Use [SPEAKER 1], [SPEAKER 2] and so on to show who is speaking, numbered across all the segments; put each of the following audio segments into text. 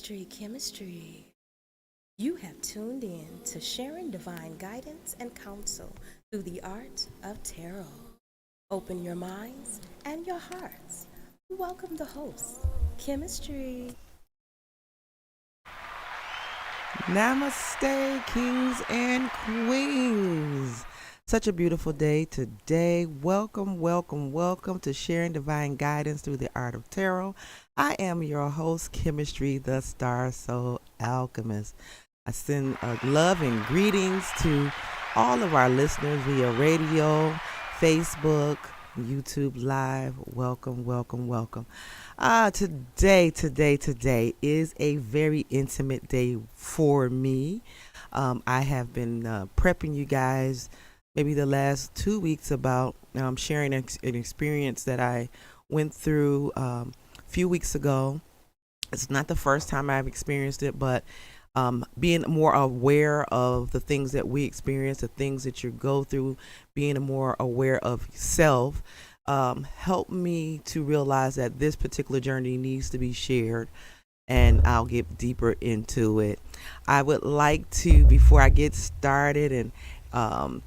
[SPEAKER 1] Kimistry. You have tuned in to sharing divine guidance and counsel through the art of tarot. Open your minds and your hearts. Welcome the host, Kimistry.
[SPEAKER 2] Namaste, kings and queens. Such a beautiful day today. Welcome, welcome, welcome to sharing divine guidance through the art of tarot. I am your host, Kimistry, the Star Soul Alchemist. I send love and greetings to all of our listeners via radio, Facebook, YouTube Live. Welcome, welcome, welcome. Today is a very intimate day for me. I have been prepping you guys maybe the last 2 weeks about sharing an experience that I went through a few weeks ago. It's not the first time I've experienced it, but being more aware of the things that we experience, the things that you go through, being more aware of yourself, helped me to realize that this particular journey needs to be shared, and I'll get deeper into it. I would like to, before I get started, and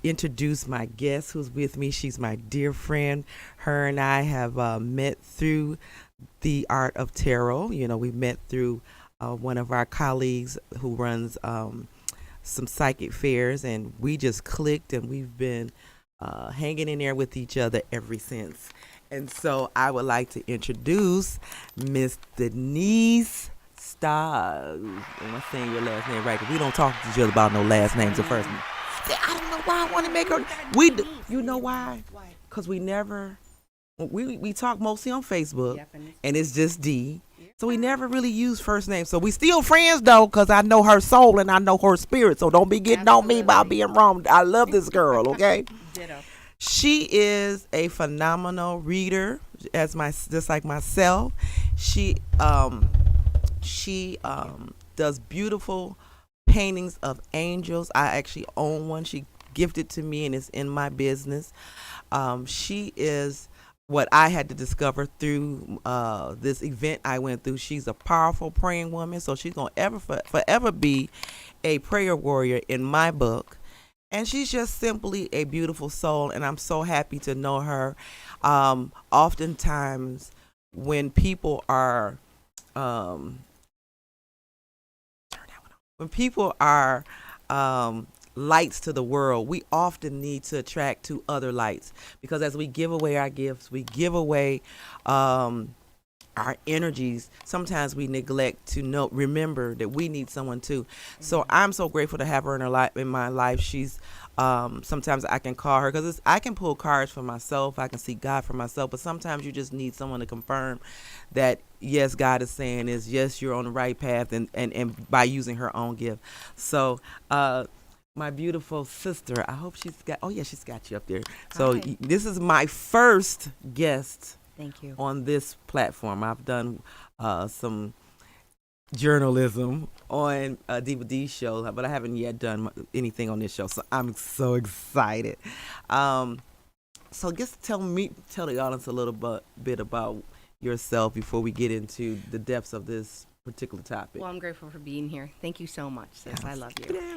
[SPEAKER 2] introduce my guest who's with me. She's my dear friend. Her and I have met through the art of tarot. You know, we met through one of our colleagues who runs some psychic fairs, and we just clicked, and we've been hanging in there with each other ever since. And so I would like to introduce Miss Denise Starr. Am I saying your last name right? 'Cause we don't talk to each other about no last names or first names. I don't know why I want to make her. You know why? Because we never. We talk mostly on Facebook, and it's just D. So we never really use first names. So we still friends though, because I know her soul and I know her spirit. So don't be getting on me about being wrong. I love this girl. Okay.
[SPEAKER 3] Ditto.
[SPEAKER 2] She is a phenomenal reader, just like myself. She does beautiful paintings of angels. I actually own one. She gifted to me, and it's in my business. She is what I had to discover through this event I went through. She's a powerful praying woman, so she's gonna forever be a prayer warrior in my book. And she's just simply a beautiful soul, and I'm so happy to know her. Oftentimes, when people are lights to the world, we often need to attract to other lights, because as we give away our gifts, we give away our energies. Sometimes we neglect to remember that we need someone too. So I'm so grateful to have her in my life. She's sometimes I can call her, because I can pull cards for myself, I can see God for myself, but sometimes you just need someone to confirm that yes, God is saying is yes, you're on the right path, and by using her own gift. So my beautiful sister, I hope she's got you up there. So
[SPEAKER 3] Hi.
[SPEAKER 2] this is my first guest
[SPEAKER 3] Thank you.
[SPEAKER 2] on this platform. I've done some journalism on a DVD show, but I haven't yet done anything on this show, so I'm so excited. So just tell the audience a little bit about yourself before we get into the depths of this particular topic.
[SPEAKER 3] Well, I'm grateful for being here. Thank you so much, sis. I love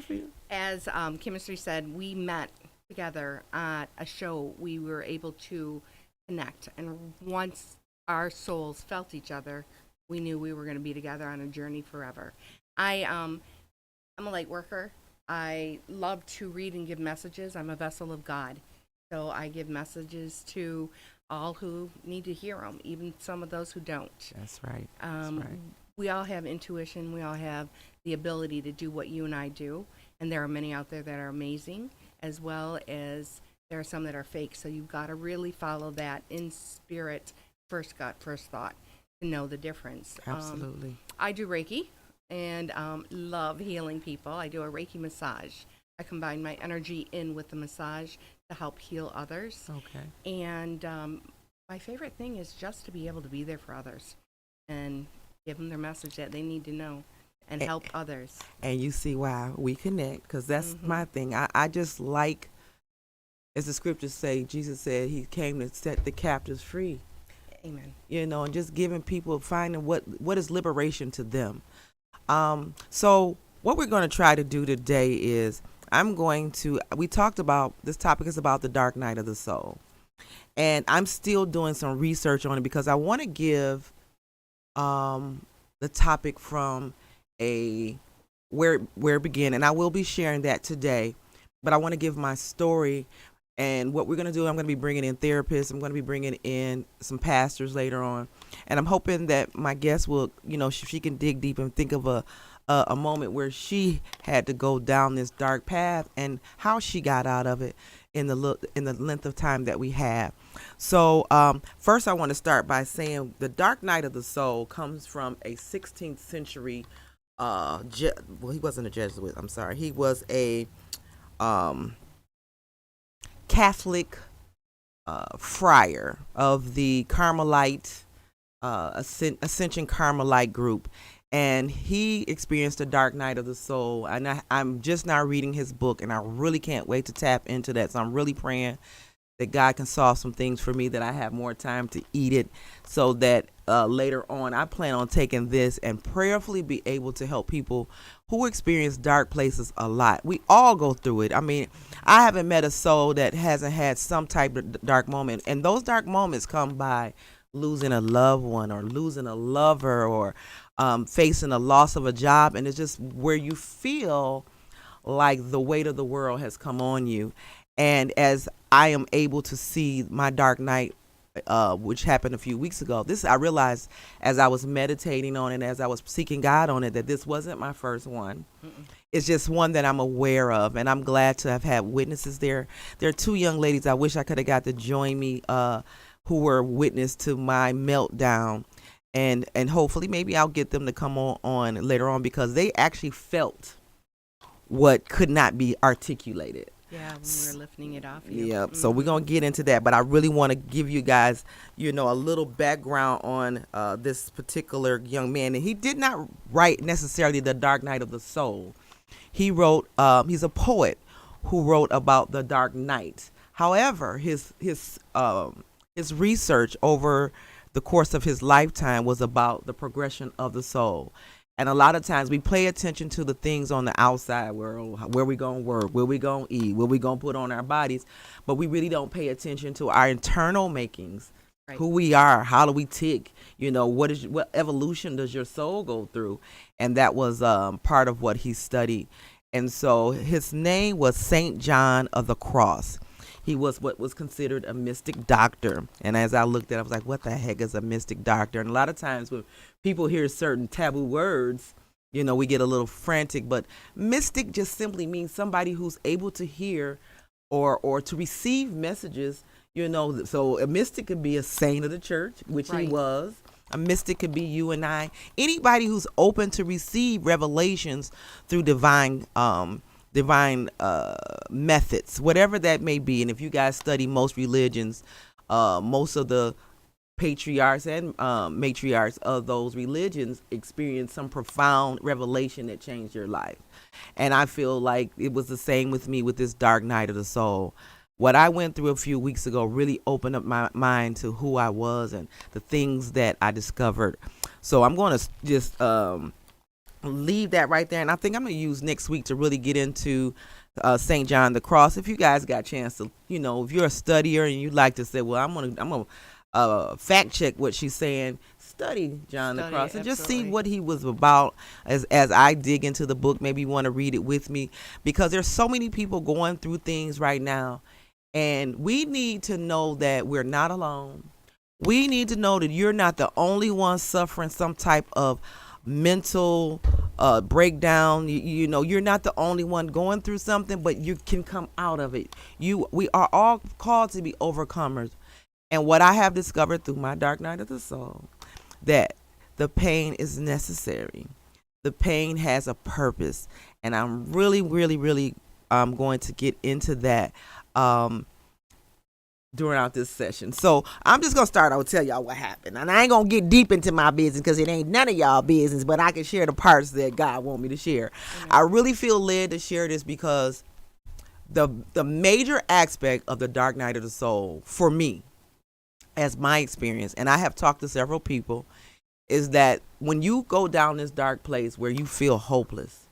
[SPEAKER 3] you. As Chemistry said, we met together at a show. We were able to connect, and once our souls felt each other, we knew we were going to be together on a journey forever. I'm a light worker. I love to read and give messages. I'm a vessel of God, so I give messages to all who need to hear them, even some of those who don't.
[SPEAKER 2] That's right.
[SPEAKER 3] We all have intuition. We all have the ability to do what you and I do, and there are many out there that are amazing, as well as there are some that are fake. So you've got to really follow that in spirit, first gut, first thought, to know the difference.
[SPEAKER 2] Absolutely.
[SPEAKER 3] I do Reiki and love healing people. I do a Reiki massage. I combine my energy in with the massage to help heal others.
[SPEAKER 2] Okay.
[SPEAKER 3] And my favorite thing is just to be able to be there for others and give them their message that they need to know and help others.
[SPEAKER 2] And you see why we connect, because that's my thing. I just like, as the scriptures say, Jesus said he came to set the captives free.
[SPEAKER 3] Amen.
[SPEAKER 2] And just giving people, finding what is liberation to them. So what we're going to try to do today is we talked about, this topic is about the dark night of the soul. And I'm still doing some research on it because I want to give the topic from where it began. And I will be sharing that today. But I want to give my story. And what we're going to do, I'm going to be bringing in therapists. I'm going to be bringing in some pastors later on. And I'm hoping that my guest will, she can dig deep and think of a moment where she had to go down this dark path and how she got out of it in the length of time that we have. So first I want to start by saying the dark night of the soul comes from a 16th century, he wasn't a Jesuit, I'm sorry. He was a Catholic friar of the Carmelite, Ascension Carmelite group. And he experienced a dark night of the soul. And I'm just now reading his book, and I really can't wait to tap into that. So I'm really praying that God can solve some things for me, that I have more time to eat it, so that later on I plan on taking this and prayerfully be able to help people who experience dark places a lot. We all go through it. I mean, I haven't met a soul that hasn't had some type of dark moment. And those dark moments come by losing a loved one or losing a lover or facing a loss of a job. And it's just where you feel like the weight of the world has come on you. And as I am able to see my dark night, which happened a few weeks ago, I realized as I was meditating on it, as I was seeking God on it, that this wasn't my first one. It's just one that I'm aware of, and I'm glad to have had witnesses there. There are two young ladies I wish I could have got to join me who were witness to my meltdown, and hopefully maybe I'll get them to come on later on, because they actually felt what could not be articulated.
[SPEAKER 3] Yeah, when we were lifting it off you.
[SPEAKER 2] Yep. So we're going to get into that, but I really want to give you guys, a little background on this particular young man. And he did not write necessarily The Dark Night of the Soul. He wrote, he's a poet who wrote about the dark night. However, his research over the course of his lifetime was about the progression of the soul. And a lot of times we pay attention to the things on the outside world, where we going to work, where we going to eat, what we going to put on our bodies, but we really don't pay attention to our internal makings, right. Who we are, how do we tick, what evolution does your soul go through? And that was part of what he studied. And so his name was Saint John of the Cross. He was what was considered a mystic doctor. And as I looked at it, I was like, what the heck is a mystic doctor? And a lot of times when people hear certain taboo words, we get a little frantic. But mystic just simply means somebody who's able to hear or to receive messages, So a mystic could be a saint of the church, which right. He was. A mystic could be you and I. Anybody who's open to receive revelations through divine methods, whatever that may be. And if you guys study most religions, most of the patriarchs and matriarchs of those religions experienced some profound revelation that changed your life. And I feel like it was the same with me with this dark night of the soul. What I went through a few weeks ago really opened up my mind to who I was and the things that I discovered. So I'm going to just leave that right there, and I think I'm going to use next week to really get into St. John the Cross. If you guys got a chance to, if you're a studier and you'd like to say, well, I'm gonna fact check what she's saying, study John the Cross and just see what he was about. As I dig into the book, maybe you want to read it with me, because there's so many people going through things right now, and we need to know that we're not alone. We need to know that you're not the only one suffering some type of mental breakdown. You're not the only one going through something, but you can come out of it. We are all called to be overcomers. And what I have discovered through my dark night of the soul, that the pain is necessary. The pain has a purpose, and I'm really, really, really going to get into that throughout this session. So I'm just gonna start. I will tell y'all what happened, and I ain't gonna get deep into my business because it ain't none of y'all business, but I can share the parts that God want me to share. Mm-hmm. I really feel led to share this because the major aspect of the dark night of the soul for me, as my experience, and I have talked to several people, is that when you go down this dark place where you feel hopeless,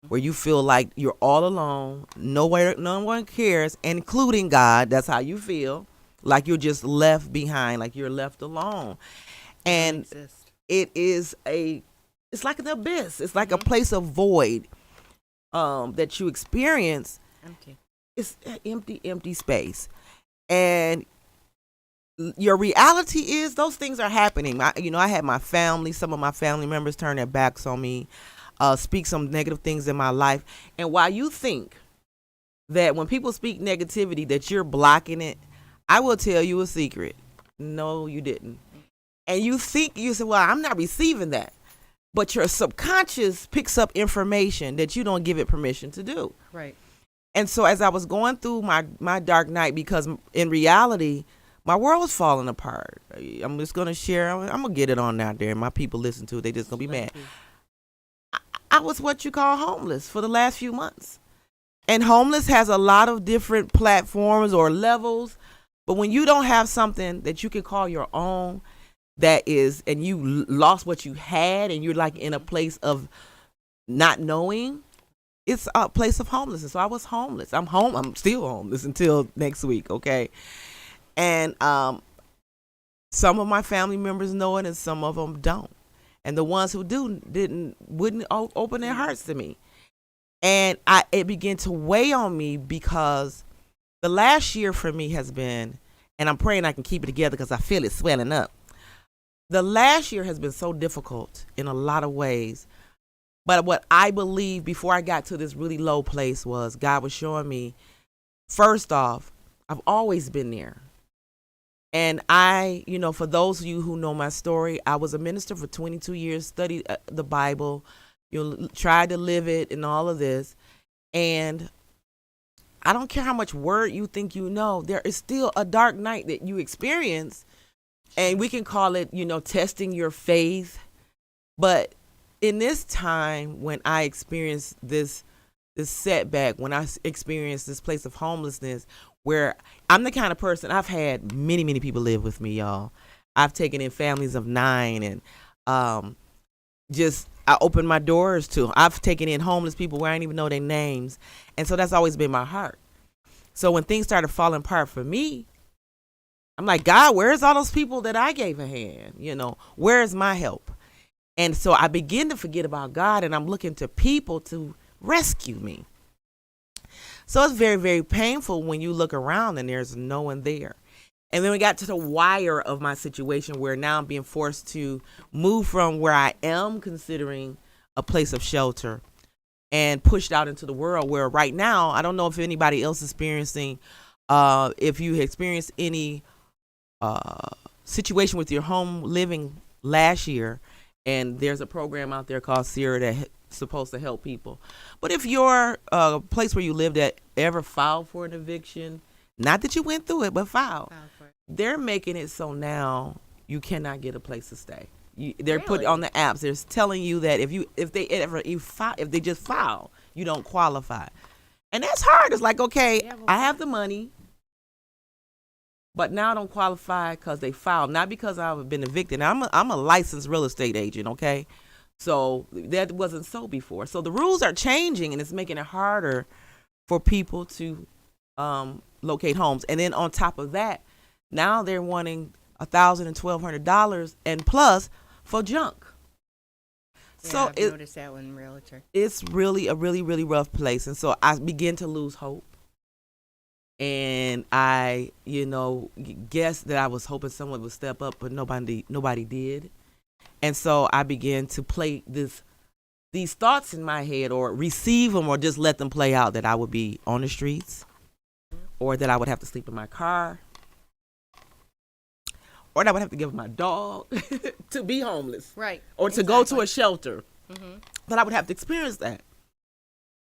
[SPEAKER 2] where you feel like you're all alone, nowhere, no one cares, including God, that's how you feel, like you're just left behind, like you're left alone. And it's like an abyss. It's like a place of void that you experience.
[SPEAKER 3] Empty.
[SPEAKER 2] It's an empty space. And your reality is those things are happening. I had my family, some of my family members turn their backs on me, speak some negative things in my life. And while you think that when people speak negativity that you're blocking it, I will tell you a secret. No, you didn't. And you say, well, I'm not receiving that. But your subconscious picks up information that you don't give it permission to do.
[SPEAKER 3] Right.
[SPEAKER 2] And so as I was going through my dark night, because in reality, my world was falling apart. I'm just going to share. I'm going to get it on out there. And my people listen to it. They just going to be mad. I was what you call homeless for the last few months. And homeless has a lot of different platforms or levels. But when you don't have something that you can call your own, that is, and you lost what you had, and you're like in a place of not knowing, it's a place of homelessness. So I was homeless. I'm still homeless until next week. Okay. And some of my family members know it and some of them don't. And the ones who wouldn't open their hearts to me. And it began to weigh on me because the last year for me has been, and I'm praying I can keep it together because I feel it swelling up. The last year has been so difficult in a lot of ways. But what I believe before I got to this really low place was God was showing me, first off, I've always been there. And for those of you who know my story, I was a minister for 22 years, studied the Bible, tried to live it and all of this. And I don't care how much word you think you know, there is still a dark night that you experience. And we can call it, testing your faith. But in this time when I experienced this setback, when I experienced this place of homelessness, where I'm the kind of person, I've had many, many people live with me, y'all. I've taken in families of 9 and I opened my doors to. I've taken in homeless people where I didn't even know their names. And so that's always been my heart. So when things started falling apart for me, I'm like, God, where's all those people that I gave a hand? Where's my help? And so I begin to forget about God, and I'm looking to people to rescue me. So it's very, very painful when you look around and there's no one there. And then we got to the wire of my situation where now I'm being forced to move from where I am considering a place of shelter and pushed out into the world where right now, I don't know if anybody else is experiencing, if you experienced any situation with your home living last year, and there's a program out there called Sierra that's supposed to help people. But if your place where you lived at ever filed for an eviction, not that you went through it, but filed, they're making it so now you cannot get a place to stay. They're putting on the apps. They're telling you that if they just file, you don't qualify, and that's hard. It's like, okay, I have the money, but now I don't qualify because they filed, not because I've been evicted. Now, I'm a licensed real estate agent, okay? So that wasn't so before. So the rules are changing, and it's making it harder for people to locate homes. And then on top of that, now they're wanting $1,000 and $1,200 and plus for junk.
[SPEAKER 3] Yeah,
[SPEAKER 2] so
[SPEAKER 3] I've noticed that one realtor.
[SPEAKER 2] It's really a really, really rough place. And so I begin to lose hope. And I, guess that I was hoping someone would step up, but nobody did. And so I began to play these thoughts in my head, or receive them, or just let them play out, that I would be on the streets, or that I would have to sleep in my car, or that I would have to give my dog to be homeless,
[SPEAKER 3] right?
[SPEAKER 2] Or to go to a shelter. That I would have to experience that.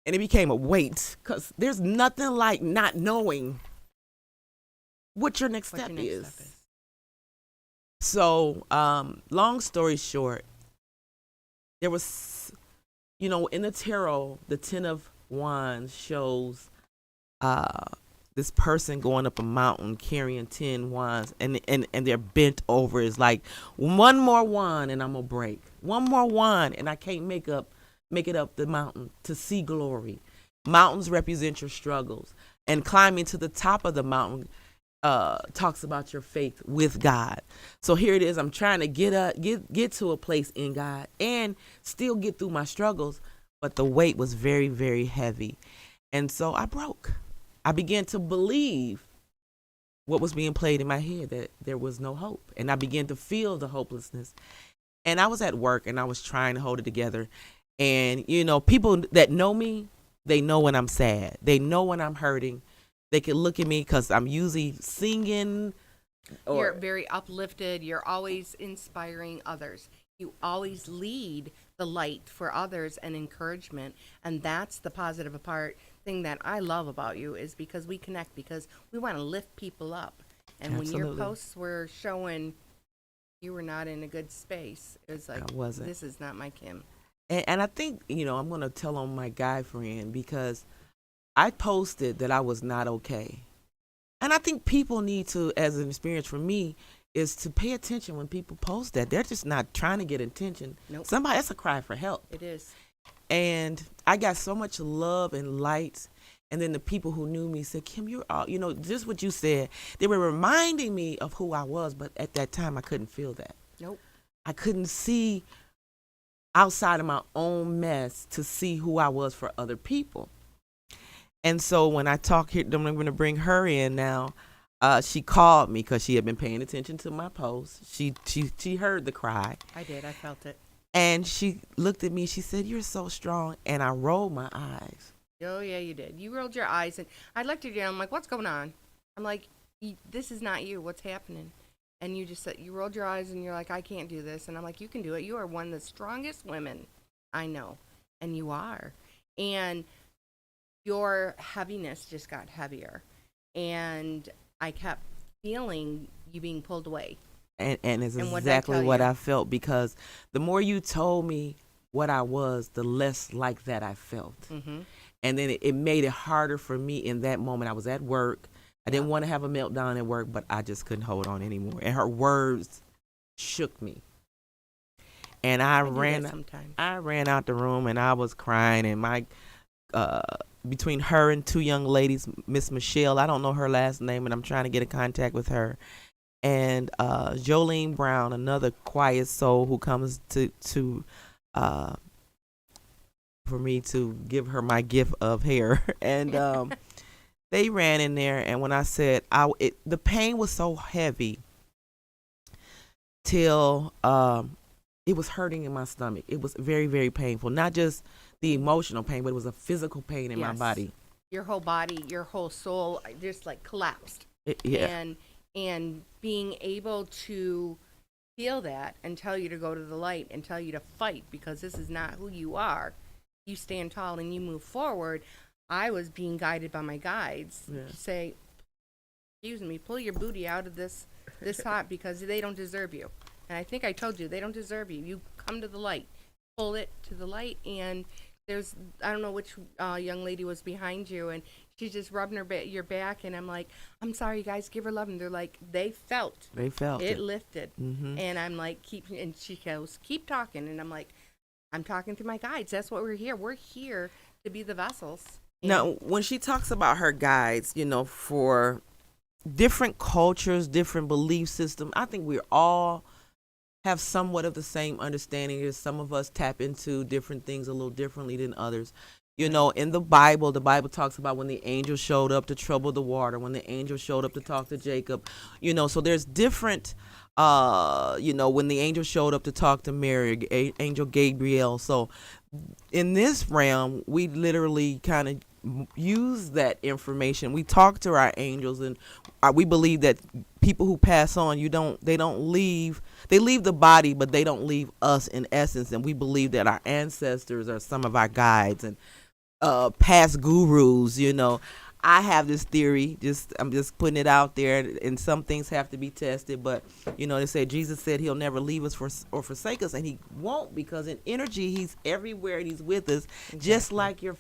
[SPEAKER 2] And it became a weight, because there's nothing like not knowing what your next step is. So, long story short, there was, in the tarot, the 10 of Wands shows this person going up a mountain carrying 10 wands, and they're bent over. It's like, one more wand and I'm gonna break. One more wand and I can't make it up the mountain to see glory. Mountains represent your struggles, and climbing to the top of the mountain talks about your faith with God. So here it is. I'm trying to get to a place in God and still get through my struggles, but the weight was very, very heavy. And so I broke. I began to believe what was being played in my head, that there was no hope. And I began to feel the hopelessness. And I was at work and I was trying to hold it together. And, people that know me, they know when I'm sad. They know when I'm hurting. They can look at me because I'm usually singing.
[SPEAKER 3] You're very uplifted. You're always inspiring others. You always lead the light for others and encouragement. And that's the positive thing that I love about you, is because we connect, because we want to lift people up. And
[SPEAKER 2] Absolutely.
[SPEAKER 3] when your posts were showing you were not in a good space, it was like,
[SPEAKER 2] I wasn't.
[SPEAKER 3] This is not my Kim.
[SPEAKER 2] And I think, I'm going to tell on my guy friend, because I posted that I was not okay. And I think people need to, as an experience for me, is to pay attention when people post that. They're just not trying to get attention.
[SPEAKER 3] Nope.
[SPEAKER 2] That's a cry for help.
[SPEAKER 3] It is.
[SPEAKER 2] And I got so much love and light. And then the people who knew me said, Kim, you're all, just what you said. They were reminding me of who I was. But at that time, I couldn't feel that.
[SPEAKER 3] Nope.
[SPEAKER 2] I couldn't see outside of my own mess to see who I was for other people. And so when I talk here, I'm going to bring her in now. She called me because she had been paying attention to my post. She heard the cry.
[SPEAKER 3] I did. I felt it.
[SPEAKER 2] And she looked at me. She said, "You're so strong." And I rolled my eyes.
[SPEAKER 3] Oh, yeah, you did. You rolled your eyes, and I looked at you, and I'm like, what's going on? I'm like, this is not you. What's happening? And you just said, you rolled your eyes, and you're like, I can't do this. And I'm like, you can do it. You are one of the strongest women I know. And you are. And your heaviness just got heavier. And I kept feeling you being pulled away.
[SPEAKER 2] And it's
[SPEAKER 3] And what did
[SPEAKER 2] exactly
[SPEAKER 3] I tell
[SPEAKER 2] what
[SPEAKER 3] you?
[SPEAKER 2] I felt, because the more you told me what I was, the less like that I felt.
[SPEAKER 3] Mm-hmm.
[SPEAKER 2] And then it made it harder for me in that moment. I was at work. I didn't want to have a meltdown at work, but I just couldn't hold on anymore. And her words shook me. And I ran out the room, and I was crying. And my between her and two young ladies, Miss Michelle, I don't know her last name, and I'm trying to get in contact with her. And Jolene Brown, another quiet soul who comes to for me to give her my gift of hair. And they ran in there, and when I said the pain was so heavy till it was hurting in my stomach. It was very, very painful. Not just the emotional pain, but it was a physical pain in my body.
[SPEAKER 3] Your whole body, your whole soul just like collapsed. And being able to feel that and tell you to go to the light and tell you to fight, because this is not who you are. You stand tall and you move forward. I was being guided by my guides to say, excuse me, pull your booty out of this hot, because they don't deserve you. And I think I told you, they don't deserve you. You come to the light. Pull it to the light. And there's, I don't know which young lady was behind you, and she's just rubbing your back, and I'm like, I'm sorry, guys, give her love. And they're like, they felt it lifted. Mm-hmm. And I'm like, and she goes, keep talking. And I'm like, I'm talking through my guides. That's what we're here. We're here to be the vessels.
[SPEAKER 2] Now, when she talks about her guides, for different cultures, different belief systems, I think we all have somewhat of the same understanding. As some of us tap into different things a little differently than others. In the Bible talks about when the angel showed up to trouble the water, when the angel showed up to talk to Jacob, so there's different, when the angel showed up to talk to Mary, angel Gabriel. So in this realm, we literally kind of use that information. We talk to our angels, and we believe that people who pass on, they leave the body, but they don't leave us in essence. And we believe that our ancestors are some of our guides and past gurus. I have this theory, I'm just putting it out there, and some things have to be tested, but they say Jesus said he'll never leave us or forsake us, and he won't, because in energy he's everywhere and he's with us. Exactly. Just like your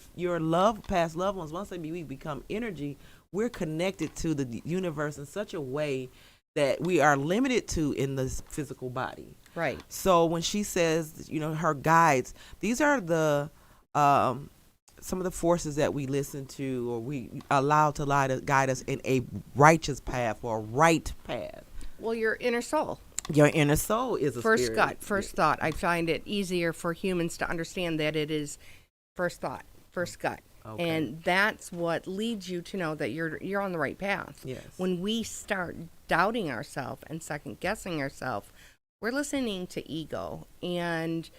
[SPEAKER 2] past loved ones, once we become energy, we're connected to the universe in such a way that we are limited to in this physical body.
[SPEAKER 3] Right.
[SPEAKER 2] So when she says, her guides, these are the some of the forces that we listen to or we allow to guide us in a righteous path or a right path.
[SPEAKER 3] Well, your inner soul.
[SPEAKER 2] Your inner soul is a
[SPEAKER 3] First
[SPEAKER 2] spirit.
[SPEAKER 3] gut, first thought. I find it easier for humans to understand that it is first thought, first gut.
[SPEAKER 2] Okay.
[SPEAKER 3] And that's what leads you to know that you're on the right path.
[SPEAKER 2] Yes.
[SPEAKER 3] When we start doubting ourselves and second guessing ourselves, we're listening to ego. And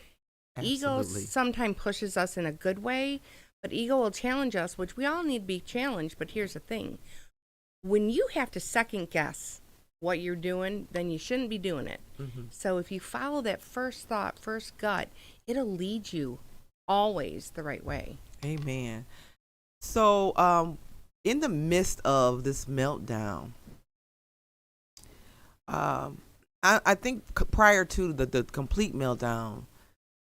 [SPEAKER 3] ego
[SPEAKER 2] Absolutely.
[SPEAKER 3] sometimes pushes us in a good way, but ego will challenge us, which we all need to be challenged. But here's the thing. When you have to second guess what you're doing, then you shouldn't be doing it.
[SPEAKER 2] Mm-hmm.
[SPEAKER 3] So if you follow that first thought, first gut, it'll lead you always the right way.
[SPEAKER 2] Amen. So, in the midst of this meltdown, I think prior to the complete meltdown,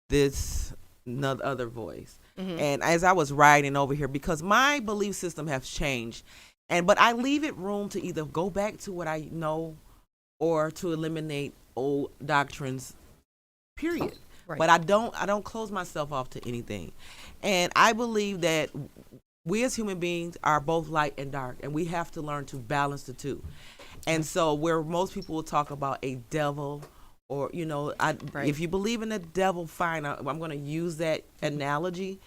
[SPEAKER 2] this other voice, and as I was riding over here, because my belief system has changed, but I leave it room to either go back to what I know, or to eliminate old doctrines. Period.
[SPEAKER 3] Right.
[SPEAKER 2] But I don't close myself off to anything. And I believe that we as human beings are both light and dark, and we have to learn to balance the two. And so where most people will talk about a devil or,
[SPEAKER 3] Right.
[SPEAKER 2] if you believe in the devil, fine, I'm going to use that analogy.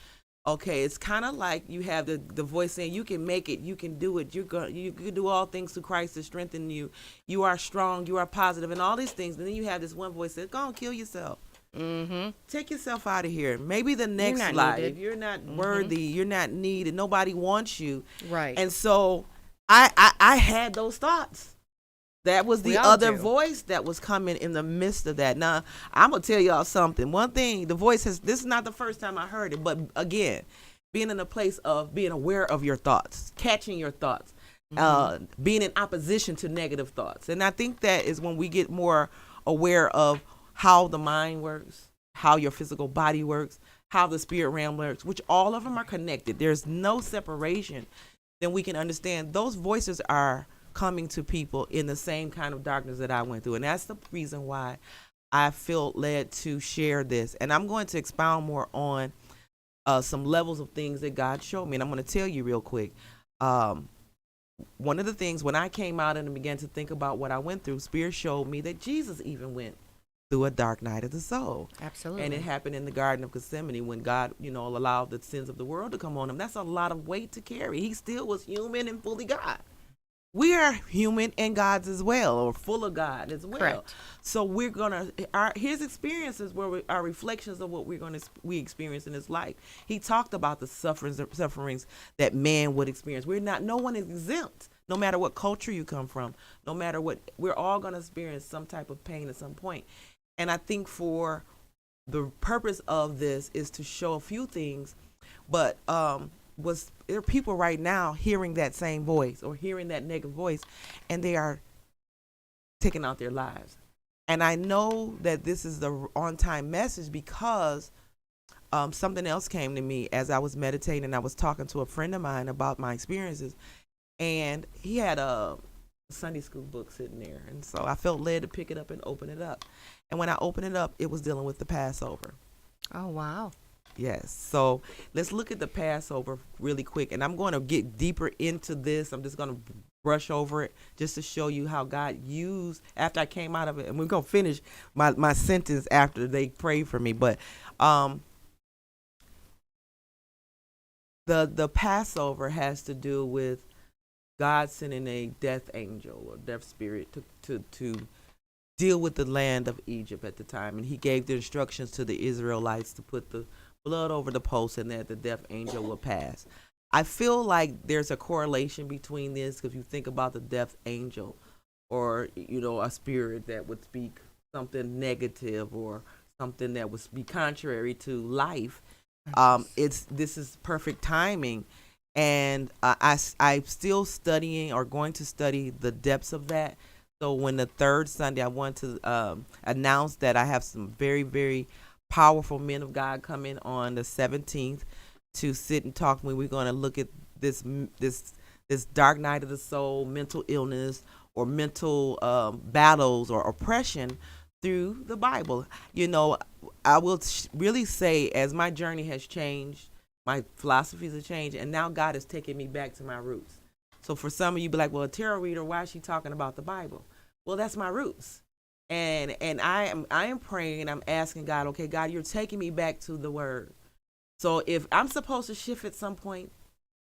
[SPEAKER 2] Okay, it's kind of like you have the voice saying, you can make it, you can do it, you can do all things through Christ to strengthen you. You are strong, you are positive, and all these things. And then you have this one voice that says, go and kill yourself.
[SPEAKER 3] Mm-hmm.
[SPEAKER 2] Take yourself out of here. Maybe the next
[SPEAKER 3] not
[SPEAKER 2] life,
[SPEAKER 3] needed.
[SPEAKER 2] you're not worthy, you're not needed, nobody wants you.
[SPEAKER 3] Right.
[SPEAKER 2] And so I had those thoughts. That was
[SPEAKER 3] We
[SPEAKER 2] the
[SPEAKER 3] all
[SPEAKER 2] other
[SPEAKER 3] do.
[SPEAKER 2] voice that was coming in the midst of that. Now, I'm going to tell y'all something. One thing, the voice this is not the first time I heard it, but again, being in a place of being aware of your thoughts, catching your thoughts, being in opposition to negative thoughts. And I think that is when we get more aware of how the mind works, how your physical body works, how the spirit realm works, which all of them are connected. There's no separation. Then we can understand those voices are coming to people in the same kind of darkness that I went through. And that's the reason why I feel led to share this. And I'm going to expound more on some levels of things that God showed me. And I'm going to tell you real quick. One of the things, when I came out and began to think about what I went through, Spirit showed me that Jesus even went through a dark night of the soul.
[SPEAKER 3] Absolutely.
[SPEAKER 2] And it happened in the Garden of Gethsemane when God, allowed the sins of the world to come on him. That's a lot of weight to carry. He still was human and fully God. We are human and gods as well, or full of God as well.
[SPEAKER 3] Correct.
[SPEAKER 2] So we're his experiences are reflections of what we experience in his life. He talked about the sufferings that man would experience. No one is exempt, no matter what culture you come from, no matter what, we're all going to experience some type of pain at some point. And I think for the purpose of this is to show a few things, but there are people right now hearing that same voice or hearing that negative voice, and they are taking out their lives. And I know that this is the on-time message because something else came to me as I was meditating. I was talking to a friend of mine about my experiences, and he had a Sunday school book sitting there. And so I felt led to pick it up and open it up. And when I opened it up, it was dealing with the Passover.
[SPEAKER 3] Oh, wow.
[SPEAKER 2] Yes. So let's look at the Passover really quick. And I'm going to get deeper into this. I'm just going to brush over it just to show you how God used after I came out of it. And we're going to finish my sentence after they prayed for me. But the Passover has to do with God sending a death angel or death spirit to deal with the land of Egypt at the time. And he gave the instructions to the Israelites to put the blood over the post and that the death angel will pass. I feel like there's a correlation between this because you think about the death angel or, a spirit that would speak something negative or something that would be contrary to life. This is perfect timing. And I'm still studying or going to study the depths of that. So when the third Sunday, I want to announce that I have some very, very powerful men of God coming on the 17th to sit and talk to me. We're going to look at this this dark night of the soul, mental illness, or mental battles or oppression through the Bible. You know, I will really say, as my journey has changed, my philosophies have changed, and now God has taken me back to my roots. So for some of you, be like, well, a tarot reader, why is she talking about the Bible? Well, that's my roots. And I am praying, I'm asking God, okay, God, you're taking me back to the Word. So if I'm supposed to shift at some point,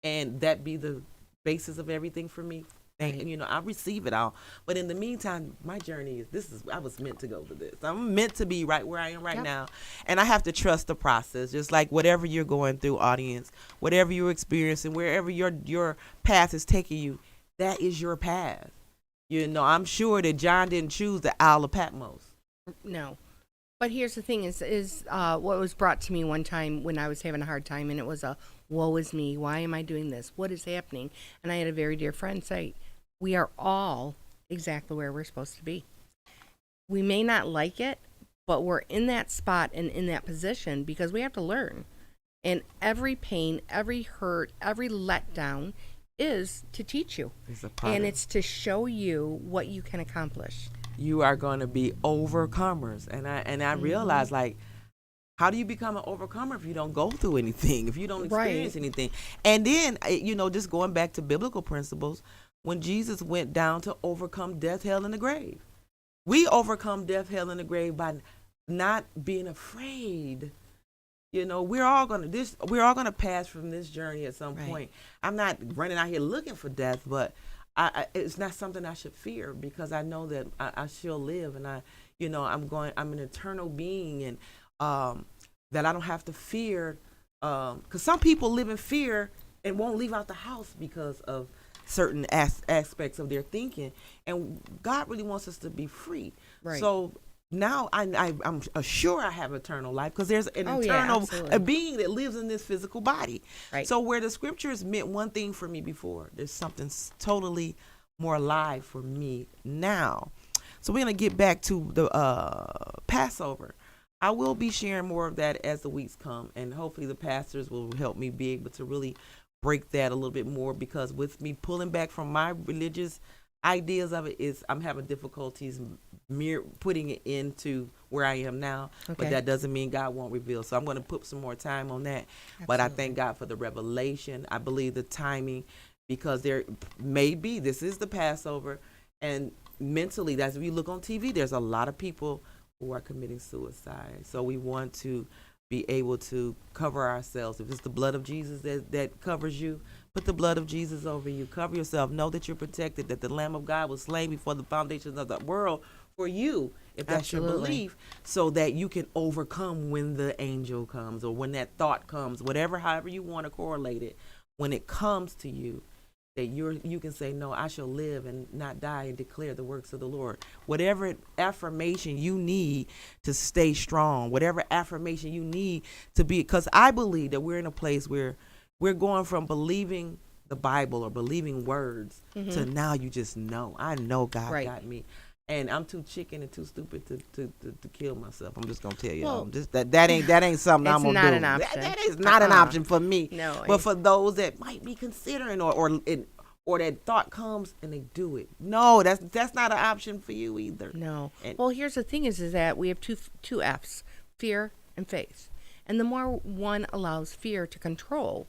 [SPEAKER 2] and that be the basis of everything for me, and you know, I receive it all. But in the meantime, my journey is I was meant to go to this. I'm meant to be right where I am right now. And I have to trust the process. Just like whatever you're going through, audience, whatever you're experiencing, wherever your path is taking you, that is your path. You know, I'm sure that John didn't choose the Isle of Patmos.
[SPEAKER 3] No. But here's the thing is what was brought to me one time when I was having a hard time, and it was a, woe is me, why am I doing this? What is happening? And I had a very dear friend say, we are all exactly where we're supposed to be. We may not like it, but we're in that spot and in that position because we have to learn. And every pain, every hurt, every letdown is to teach you. And it's to show you what you can accomplish.
[SPEAKER 2] You are going to be overcomers. And I realize, like, how do you become an overcomer if you don't go through anything, if you don't experience anything? And then, you know, just going back to biblical principles, when Jesus went down to overcome death, hell, and the grave, we overcome death, hell, and the grave by not being afraid. You know, we're all gonna pass from this journey at some point. I'm not running out here looking for death, but it's not something I should fear because I know that I shall live, and I'm an eternal being, and that I don't have to fear. Because some people live in fear and won't leave out the house because of certain aspects of their thinking, and God really wants us to be free. Right. So now I'm sure I have eternal life because there's an eternal a being that lives in this physical body. Right. So where the scriptures meant one thing for me before, there's something totally more alive for me now. So we're going to get back to the Passover. I will be sharing more of that as the weeks come, and hopefully the pastors will help me be able to really break that a little bit more, because with me pulling back from my religious ideas of it, I'm having difficulties putting it into where I am now. But that doesn't mean God won't reveal. So I'm going to put some more time on that. Absolutely. But I thank God for the revelation. I believe the timing, because there may be, this is the Passover, and mentally, that's if you look on TV, there's a lot of people who are committing suicide. So we want to be able to cover ourselves. If it's the blood of Jesus that covers you, put the blood of Jesus over you. Cover yourself. Know that you're protected, that the Lamb of God was slain before the foundations of the world for you, if that's your belief, so that you can overcome when the angel comes or when that thought comes, however you want to correlate it. When it comes to you, that you can say, no, I shall live and not die and declare the works of the Lord. Whatever affirmation you need to stay strong, whatever affirmation you need to be, because I believe that we're in a place where we're going from believing the Bible or believing words to now you just know. I know God got me. And I'm too chicken and too stupid to kill myself. I'm just gonna tell you, well, that ain't something I'm gonna do. An option. That is not an option for me. No, but for those that might be considering, or that thought comes and they do it. No, that's not an option for you either. No.
[SPEAKER 3] Well, here's the thing: is that we have two F's: fear and faith. And the more one allows fear to control,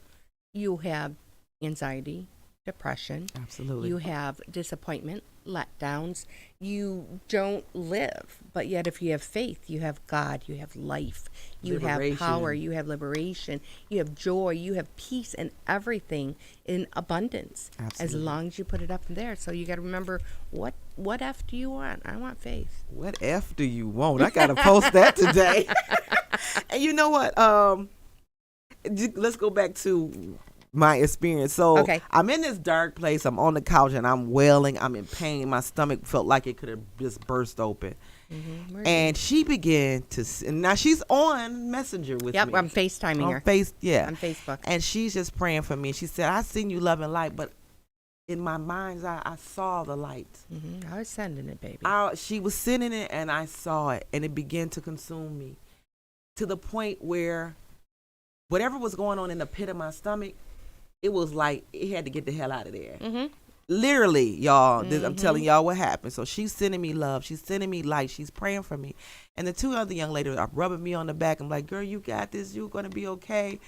[SPEAKER 3] you have anxiety, depression. Absolutely. You have disappointment, letdowns. You don't live. But yet if you have faith, you have God, you have life, you have power, you have liberation, you have joy, you have peace and everything in abundance. Absolutely. As long as you put it up there. So you got to remember, what F do you want? I want faith.
[SPEAKER 2] What F do you want? I got to post that today. And you know what? Let's go back to my experience. So I'm in this dark place. I'm on the couch and I'm wailing. I'm in pain. My stomach felt like it could have just burst open. Mm-hmm. And she began to, and now she's on Messenger with me.
[SPEAKER 3] Yep, I'm FaceTiming her.
[SPEAKER 2] On
[SPEAKER 3] Facebook.
[SPEAKER 2] And she's just praying for me. She said, I seen you love and light, but in my mind's eye, I saw the light.
[SPEAKER 3] Mm-hmm. I was sending it, baby.
[SPEAKER 2] She was sending it and I saw it, and it began to consume me to the point where whatever was going on in the pit of my stomach, it was like it had to get the hell out of there. Literally, y'all, I'm telling y'all what happened. So she's sending me love. She's sending me light. She's praying for me. And the two other young ladies are rubbing me on the back. I'm like, girl, you got this. You're going to be okay.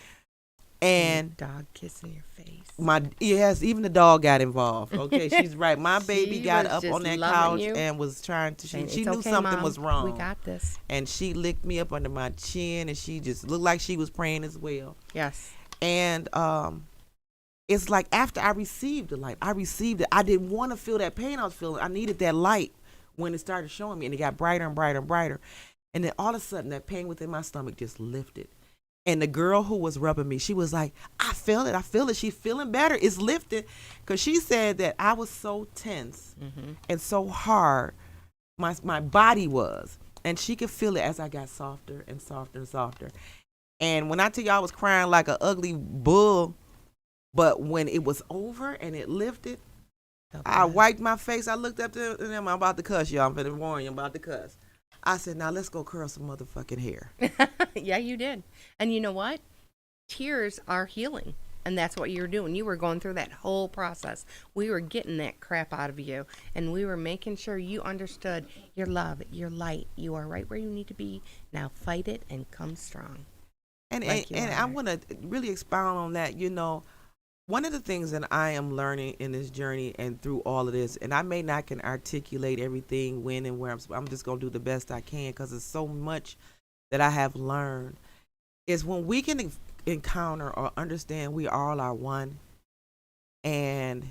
[SPEAKER 2] And
[SPEAKER 3] dog kissing your face.
[SPEAKER 2] Even the dog got involved. Okay, she's right. My baby got up on that couch
[SPEAKER 3] you.
[SPEAKER 2] and was trying to. She knew
[SPEAKER 3] Okay,
[SPEAKER 2] something
[SPEAKER 3] Mom.
[SPEAKER 2] was wrong.
[SPEAKER 3] We got this.
[SPEAKER 2] And she licked me up under my chin, and she just looked like she was praying as well.
[SPEAKER 3] Yes.
[SPEAKER 2] And it's like after I received the light, I received it. I didn't want to feel that pain I was feeling. I needed that light when it started showing me, and it got brighter and brighter and brighter. And then all of a sudden, that pain within my stomach just lifted. And the girl who was rubbing me, she was like, I feel it. I feel it. She's feeling better. It's lifted. Because she said that I was so tense and so hard, my body was. And she could feel it as I got softer and softer and softer. And when I tell you I was crying like an ugly bull, but when it was over and it lifted, I wiped my face. I looked up to them. I'm about to cuss, y'all. I'm finna warn you, I'm about to cuss. I said, now let's go curl some motherfucking hair.
[SPEAKER 3] Yeah, you did. And you know what? Tears are healing. And that's what you were doing. You were going through that whole process. We were getting that crap out of you. And we were making sure you understood your love, your light. You are right where you need to be. Now fight it and come strong.
[SPEAKER 2] And I want to really expound on that. You know, one of the things that I am learning in this journey and through all of this, and I may not can articulate everything when and where I'm just going to do the best I can because it's so much that I have learned, is when we can encounter or understand we all are one, and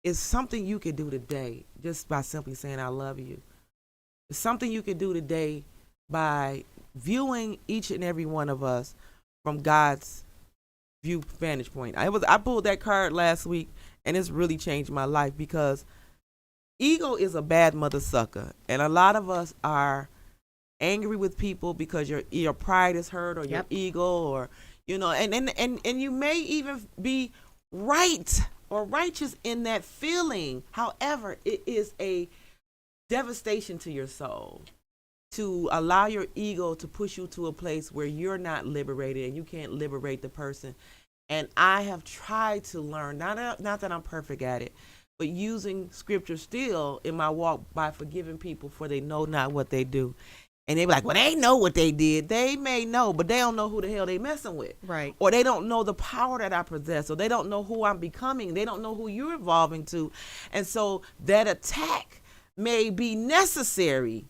[SPEAKER 2] it's something you can do today just by simply saying I love you. It's something you can do today by viewing each and every one of us from God's vantage point. I pulled that card last week, and it's really changed my life because ego is a bad mother sucker, and a lot of us are angry with people because your pride is hurt or your ego, or you know, and you may even be right or righteous in that feeling. However, it is a devastation to your soul to allow your ego to push you to a place where you're not liberated and you can't liberate the person. And I have tried to learn, not that I'm perfect at it, but using scripture still in my walk by forgiving people for they know not what they do. And they be like, well, they know what they did. They may know, but they don't know who the hell they messing with.
[SPEAKER 3] Right.
[SPEAKER 2] Or they don't know the power that I possess, or they don't know who I'm becoming. They don't know who you're evolving to. And so that attack may be necessary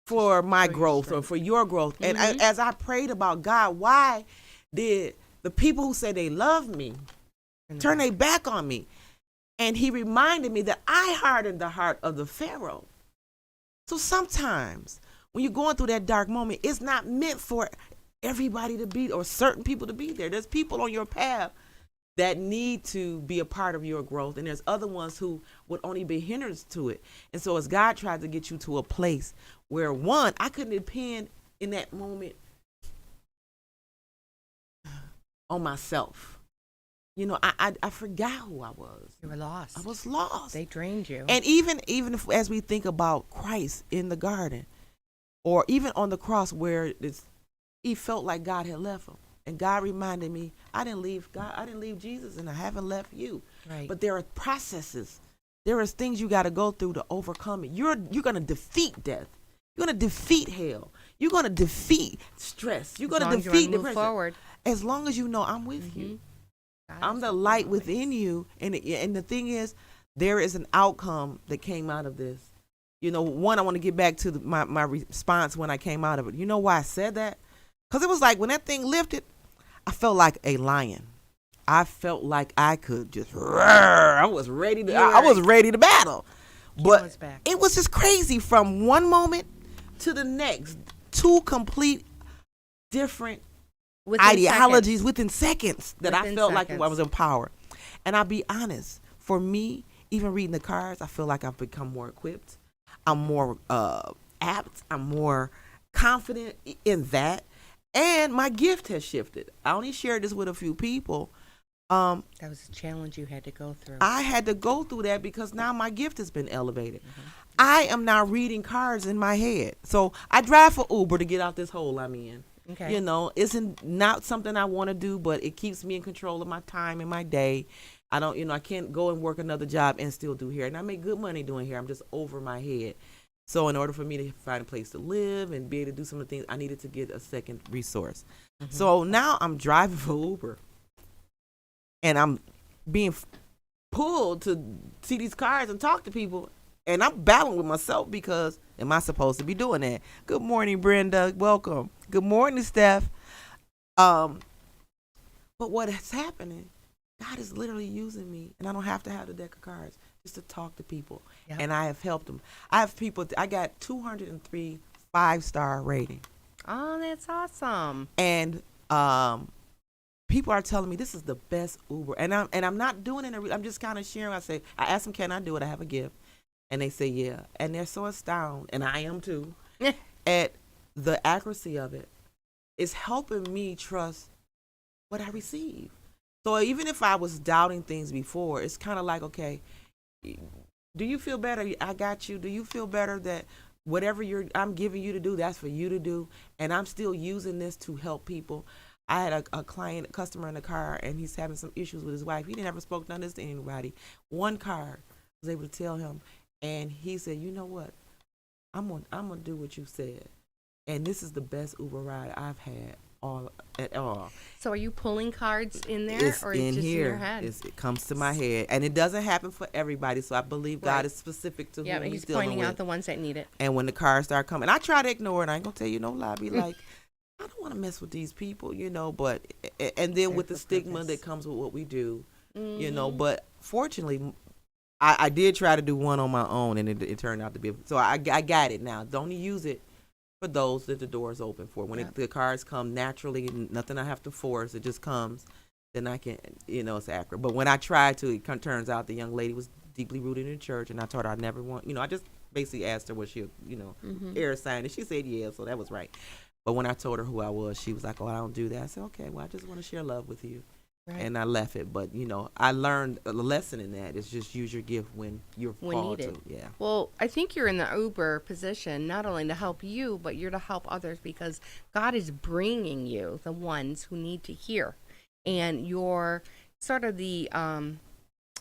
[SPEAKER 2] for my growth or for your growth. And as I prayed about God, why did the people who say they love me turn their back on me? And he reminded me that I hardened the heart of the Pharaoh. So sometimes when you're going through that dark moment, it's not meant for everybody to be or certain people to be there. There's people on your path that need to be a part of your growth, and there's other ones who would only be hindrance to it. And so as God tried to get you to a place where, one, I couldn't depend in that moment on myself. You know, I forgot who I was.
[SPEAKER 3] You were lost.
[SPEAKER 2] I was lost.
[SPEAKER 3] They drained you.
[SPEAKER 2] And even if, as we think about Christ in the garden, or even on the cross where he felt like God had left him. And God reminded me, I didn't leave God. I didn't leave Jesus, and I haven't left you.
[SPEAKER 3] Right.
[SPEAKER 2] But there are processes. There is things you got to go through to overcome it. You're going to defeat death. You're going to defeat hell. You're going to defeat stress. You're going to defeat depression.
[SPEAKER 3] Forward.
[SPEAKER 2] As long as you know I'm with you. I'm the light within you. And the thing is, there is an outcome that came out of this. You know, one, I want to get back to my response when I came out of it. You know why I said that? Because it was like when that thing lifted, I felt like a lion. I felt like I could just roar. I was ready to battle. But it was just crazy from one moment to the next. Two complete different ideologies within seconds that I felt like I was empowered. And I'll be honest, for me, even reading the cards, I feel like I've become more equipped. I'm more apt. I'm more confident in that. And my gift has shifted. I only shared this with a few people.
[SPEAKER 3] That was a challenge you had to go through.
[SPEAKER 2] I had to go through that because now my gift has been elevated. I am now reading cards in my head. So I drive for Uber to get out this hole I'm in.
[SPEAKER 3] Okay.
[SPEAKER 2] You know, isn't not something I want to do, but it keeps me in control of my time and my day. I don't, I can't go and work another job and still do hair. And I make good money doing hair. I'm just over my head. So in order for me to find a place to live and be able to do some of the things, I needed to get a second resource. So now I'm driving for Uber. And I'm being pulled to see these cars and talk to people. And I'm battling with myself because am I supposed to be doing that? Good morning, Brenda. Welcome. Good morning, Steph. But what is happening, God is literally using me, and I don't have to have the deck of cards just to talk to people.
[SPEAKER 3] Yep.
[SPEAKER 2] And I have helped them. I have people, I got 203 5-star rating.
[SPEAKER 3] Oh, that's awesome.
[SPEAKER 2] And people are telling me this is the best Uber. And I'm not doing it. I'm just kind of sharing. I ask them, can I do it? I have a gift. And they say, yeah. And they're so astounded, and I am too, at the accuracy of it. It's helping me trust what I receive. So even if I was doubting things before, it's kind of like, okay, do you feel better? I got you. Do you feel better that whatever I'm giving you to do, that's for you to do? And I'm still using this to help people. I had a customer in the car, and he's having some issues with his wife. He never spoke none of this to anybody. One card was able to tell him. And he said, you know what? I'm gonna do what you said. And this is the best Uber ride I've had at all.
[SPEAKER 3] So are you pulling cards in there,
[SPEAKER 2] It's
[SPEAKER 3] or
[SPEAKER 2] in
[SPEAKER 3] it's just
[SPEAKER 2] here.
[SPEAKER 3] in your head?
[SPEAKER 2] It comes to my head. And it doesn't happen for everybody. So I believe God
[SPEAKER 3] Right.
[SPEAKER 2] is specific to
[SPEAKER 3] Yeah,
[SPEAKER 2] who
[SPEAKER 3] he's
[SPEAKER 2] dealing
[SPEAKER 3] pointing
[SPEAKER 2] with.
[SPEAKER 3] out the ones that need it.
[SPEAKER 2] And when the cars start coming, I try to ignore it. I ain't gonna tell you no lie. Be like, I don't want to mess with these people, but and then with the stigma that comes with what we do, But fortunately, I did try to do one on my own, and it turned out to be. So I got it now. Don't use it for those that the door is open for. When the cards come naturally, nothing I have to force. It just comes. Then I can, it's accurate. But when I tried to, it turns out the young lady was deeply rooted in the church, and I told her I never want. I just basically asked her was she, air sign, and she said yeah. So that was right. But when I told her who I was, she was like, "Oh, I don't do that." I said, "Okay, well, I just want to share love with you." Right. And I left it, but I learned a lesson in that. It's just use your gift when you're called to. Yeah.
[SPEAKER 3] Well, I think you're in the Uber position not only to help you, but you're to help others because God is bringing you the ones who need to hear, and you're sort of the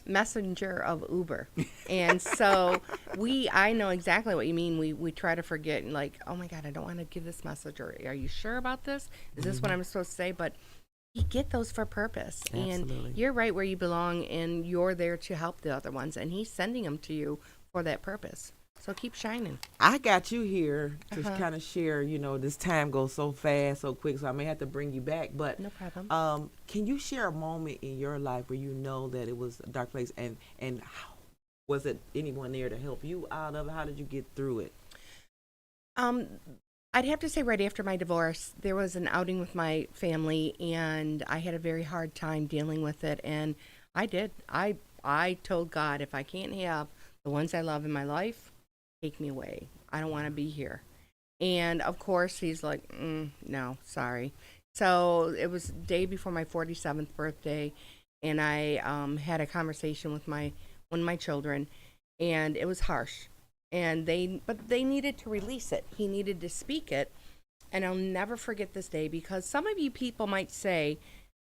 [SPEAKER 3] messenger of Uber. And so I know exactly what you mean. We try to forget and like, oh my God, I don't want to give this message, or are you sure about this? Is this what I'm supposed to say? But you get those for purpose.
[SPEAKER 2] Absolutely.
[SPEAKER 3] And you're right where you belong, and you're there to help the other ones, and he's sending them to you for that purpose. So keep shining.
[SPEAKER 2] I got you here to kind of share, this time goes so fast, so quick, so I may have to bring you back. But
[SPEAKER 3] no problem.
[SPEAKER 2] Can you share a moment in your life where that it was a dark place, and how, was it anyone there to help you out of it? How did you get through it?
[SPEAKER 3] I'd have to say right after my divorce, there was an outing with my family, and I had a very hard time dealing with it. And I did. I told God, if I can't have the ones I love in my life, take me away. I don't want to be here. And of course, he's like, no, sorry. So it was the day before my 47th birthday, and I had a conversation with one of my children, and it was harsh. And they needed to release it. He needed to speak it. And I'll never forget this day, because some of you people might say,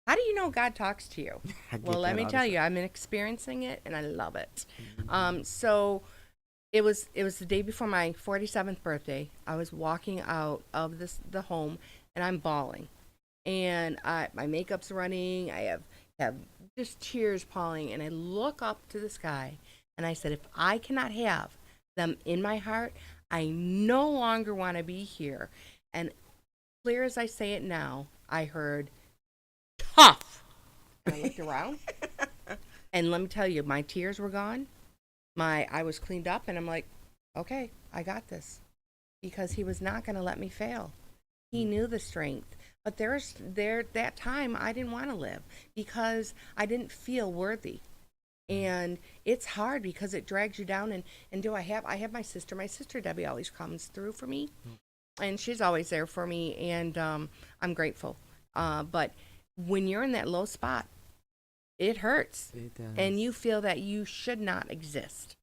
[SPEAKER 3] how do you know God talks to you? Well, let me tell you, I'm experiencing it, and I love it. So it was the day before my 47th birthday. I was walking out of the home, and I'm bawling. And my makeup's running. I have just tears falling. And I look up to the sky, and I said, if I cannot have them in my heart, I no longer want to be here. And clear as I say it now, I heard tough. And I looked around, and let me tell you, my tears were gone. I was cleaned up, and I'm like, okay, I got this, because he was not going to let me fail. He knew the strength. But that time I didn't want to live because I didn't feel worthy. And it's hard because it drags you down. And I have my sister. My sister Debbie always comes through for me, and she's always there for me, and I'm grateful. But when you're in that low spot, it hurts.
[SPEAKER 2] It does.
[SPEAKER 3] And you feel that you should not exist.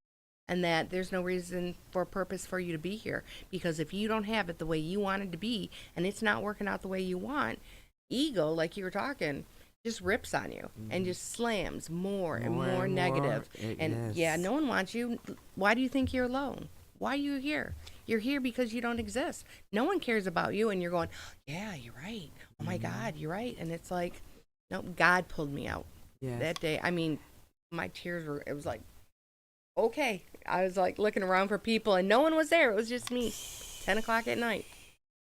[SPEAKER 3] and that there's no reason for purpose for you to be here. Because if you don't have it the way you want it to be, and it's not working out the way you want, ego, like you were talking, just rips on you and just slams more and more negative. And yeah, no one wants you. Why do you think you're alone? Why are you here? You're here because you don't exist. No one cares about you, and you're going, yeah, you're right. Oh my God, you're right. And it's like, no, God pulled me out that day. I mean, my tears were, it was like, okay. I was like looking around for people, and no one was there. It was just me, 10 o'clock at night.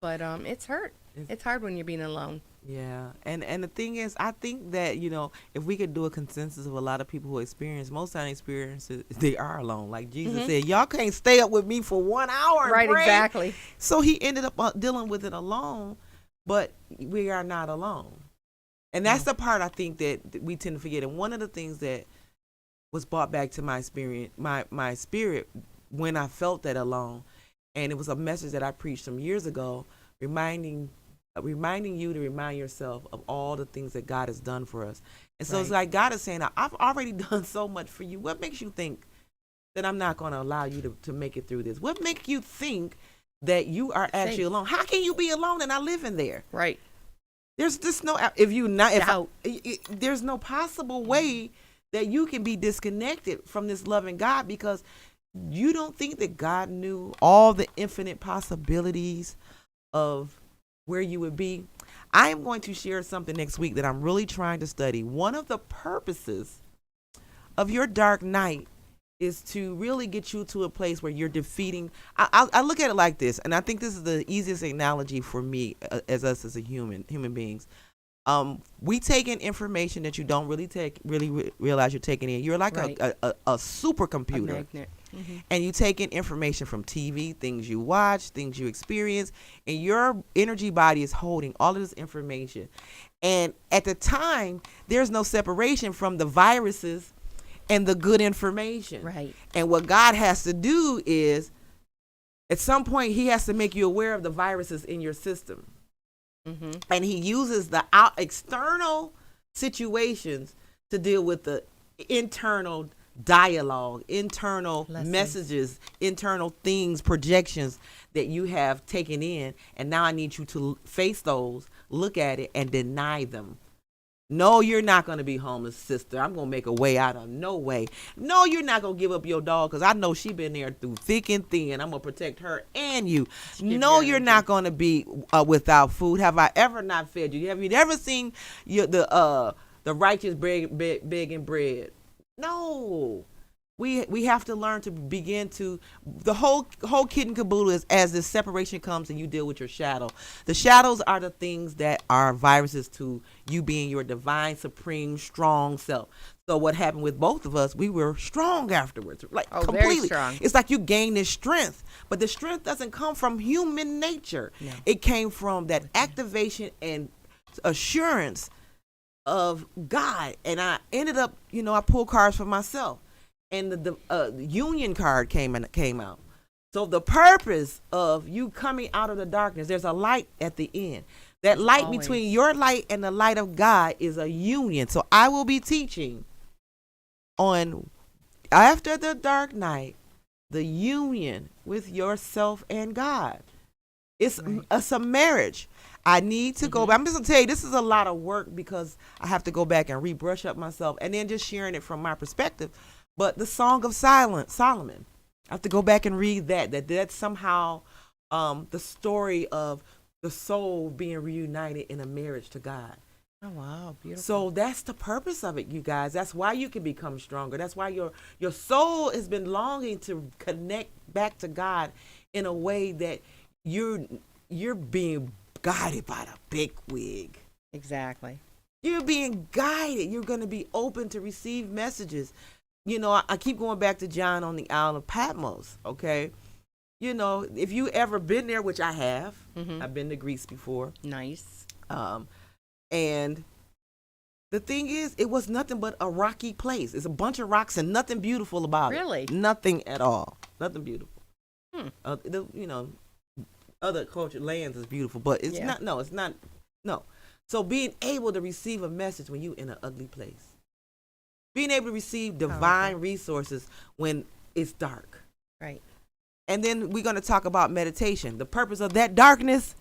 [SPEAKER 3] But it's hurt. It's hard when you're being alone.
[SPEAKER 2] Yeah, and the thing is, I think that, you know, if we could do a consensus of a lot of people who experience, most time experiences, they are alone. Like Jesus said, y'all can't stay up with me for 1 hour. And
[SPEAKER 3] Right,
[SPEAKER 2] pray.
[SPEAKER 3] exactly.
[SPEAKER 2] So he ended up dealing with it alone, but we are not alone. And that's the part I think that we tend to forget. And one of the things that was brought back to my experience, my spirit, when I felt that alone, and it was a message that I preached some years ago, reminding you to remind yourself of all the things that God has done for us. And so it's like God is saying, I've already done so much for you. What makes you think that I'm not going to allow you to make it through this? What makes you think that you are actually alone? How can you be alone and not living there?
[SPEAKER 3] Right.
[SPEAKER 2] There's just no, there's no possible way that you can be disconnected from this loving God, because you don't think that God knew all the infinite possibilities of where you would be. I am going to share something next week that I'm really trying to study. One of the purposes of your dark night is to really get you to a place where you're defeating. I look at it like this, and I think this is the easiest analogy for me as a human beings. We take in information that you don't really realize you're taking in. You're like a supercomputer.
[SPEAKER 3] A magnet.
[SPEAKER 2] And you take in information from TV, things you watch, things you experience, and your energy body is holding all of this information. And at the time, there's no separation from the viruses and the good information.
[SPEAKER 3] Right.
[SPEAKER 2] And what God has to do is, at some point, he has to make you aware of the viruses in your system. And he uses the external situations to deal with the internal dialogue, internal messages, internal things, projections that you have taken in. And now I need you to face those, look at it, and deny them. No, you're not going to be homeless, sister. I'm going to make a way out of no way. No, you're not going to give up your dog, because I know she been there through thick and thin. I'm going to protect her and you. No, you're not going to be without food. Have I ever not fed you? Have you ever seen the righteous begging bread? No. We have to learn to begin to, the whole kit and caboodle is, as this separation comes and you deal with your shadow. The shadows are the things that are viruses to you being your divine, supreme, strong self. So what happened with both of us, we were strong afterwards, like completely.
[SPEAKER 3] Very strong.
[SPEAKER 2] It's like you gain this strength, but the strength doesn't come from human nature. No. It came from that activation and assurance of God. And I ended up, I pulled cards for myself. And the union card came out. So the purpose of you coming out of the darkness, there's a light at the end. That light between your light and the light of God is a union. So I will be teaching on, after the dark night, the union with yourself and God. It's a marriage. I need to go back. I'm just going to tell you, this is a lot of work, because I have to go back and rebrush up myself, and then just sharing it from my perspective. But the Song of Solomon, I have to go back and read that's somehow the story of the soul being reunited in a marriage to God.
[SPEAKER 3] Oh, wow, beautiful.
[SPEAKER 2] So that's the purpose of it, you guys. That's why you can become stronger. That's why your soul has been longing to connect back to God in a way that you're being guided by the big wig.
[SPEAKER 3] Exactly.
[SPEAKER 2] You're being guided. You're going to be open to receive messages. I keep going back to John on the Isle of Patmos, okay? If you ever been there, which I have, I've been to Greece before.
[SPEAKER 3] Nice.
[SPEAKER 2] And the thing is, it was nothing but a rocky place. It's a bunch of rocks and nothing beautiful about it.
[SPEAKER 3] Really?
[SPEAKER 2] Nothing at all. Nothing beautiful. Other culture lands is beautiful, but it's not. No, it's not. No. So being able to receive a message when you in an ugly place. Being able to receive divine resources when it's dark.
[SPEAKER 3] Right.
[SPEAKER 2] And then we're going to talk about meditation. The purpose of that darkness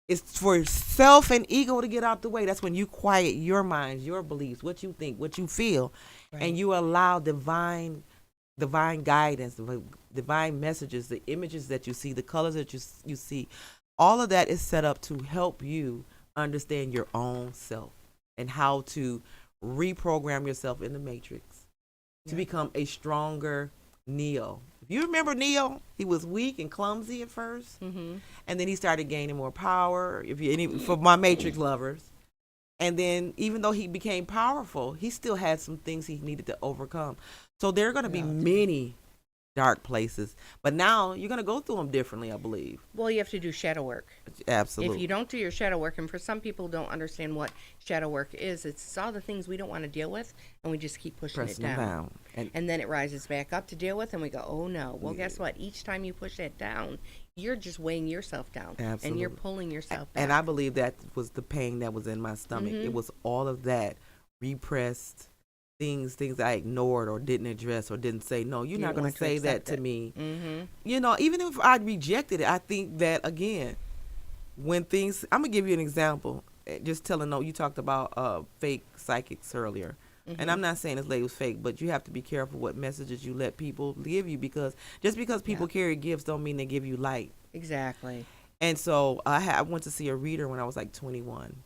[SPEAKER 2] is for self and ego to get out the way. That's when you quiet your minds, your beliefs, what you think, what you feel,
[SPEAKER 3] Right.
[SPEAKER 2] and you allow divine guidance, divine messages, the images that you see, the colors that you see. All of that is set up to help you understand your own self and how to reprogram yourself in the matrix to become a stronger Neo. If you remember Neo, he was weak and clumsy at first, and then he started gaining more power. For my Matrix lovers, and then even though he became powerful, he still had some things he needed to overcome. So there are going to be many dark places, but now you're going to go through them differently, I believe.
[SPEAKER 3] Well, you have to do shadow work.
[SPEAKER 2] Absolutely.
[SPEAKER 3] If you don't do your shadow work, and for some people don't understand what shadow work is, it's all the things we don't want to deal with, and we just keep pushing
[SPEAKER 2] Pressing
[SPEAKER 3] it
[SPEAKER 2] them
[SPEAKER 3] down. And then it rises back up to deal with, and we go, oh no. Well, guess what? Each time you push it down, you're just weighing yourself down.
[SPEAKER 2] Absolutely.
[SPEAKER 3] And you're pulling yourself back.
[SPEAKER 2] And I believe that was the pain that was in my stomach. It was all of that repressed things I ignored or didn't address or didn't say. No, you're not going to say that to me. You know, even if I rejected it, I think that, again, when things, I'm going to give you an example. Just telling, you talked about fake psychics earlier. And I'm not saying this lady was fake, but you have to be careful what messages you let people give you, because just because people carry gifts don't mean they give you light.
[SPEAKER 3] Exactly.
[SPEAKER 2] And so I went to see a reader when I was like 21.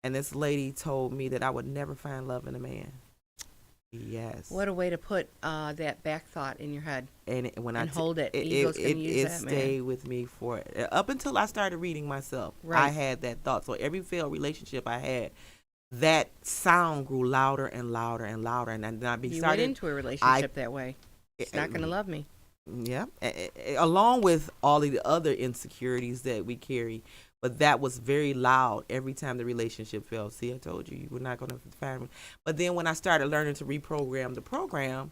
[SPEAKER 2] And this lady told me that I would never find love in a man. Yes.
[SPEAKER 3] What a way to put that back thought in your head.
[SPEAKER 2] And
[SPEAKER 3] hold it. Ego's gonna use
[SPEAKER 2] it
[SPEAKER 3] that,
[SPEAKER 2] stayed with me for up until I started reading myself.
[SPEAKER 3] Right.
[SPEAKER 2] I had that thought. So every failed relationship I had, that sound grew louder and louder and louder. And then
[SPEAKER 3] you went into a relationship that way. It's not going to love me.
[SPEAKER 2] Yeah. Along with all of the other insecurities that we carry. But that was very loud every time the relationship failed. See, I told you were not going to find me. But then when I started learning to reprogram the program,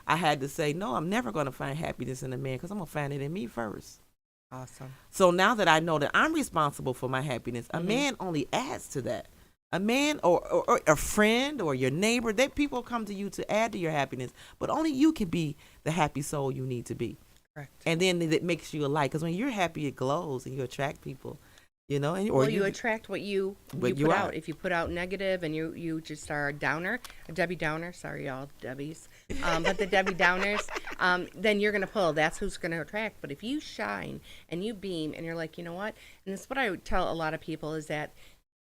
[SPEAKER 2] I had to say, no, I'm never going to find happiness in a man, because I'm going to find it in me first.
[SPEAKER 3] Awesome.
[SPEAKER 2] So now that I know that I'm responsible for my happiness, a man only adds to that. A man or a friend or your neighbor, people come to you to add to your happiness, but only you can be the happy soul you need to be.
[SPEAKER 3] Correct.
[SPEAKER 2] And then it makes you a light, because when you're happy, it glows and you attract people. You know,
[SPEAKER 3] you attract what you put
[SPEAKER 2] are.
[SPEAKER 3] out. If you put out negative and you just are a downer, a Debbie Downer, sorry y'all, Debbies, but the Debbie Downers, then you're going to pull. That's who's going to attract. But if you shine and you beam and you're like, you know what? And that's what I would tell a lot of people, is that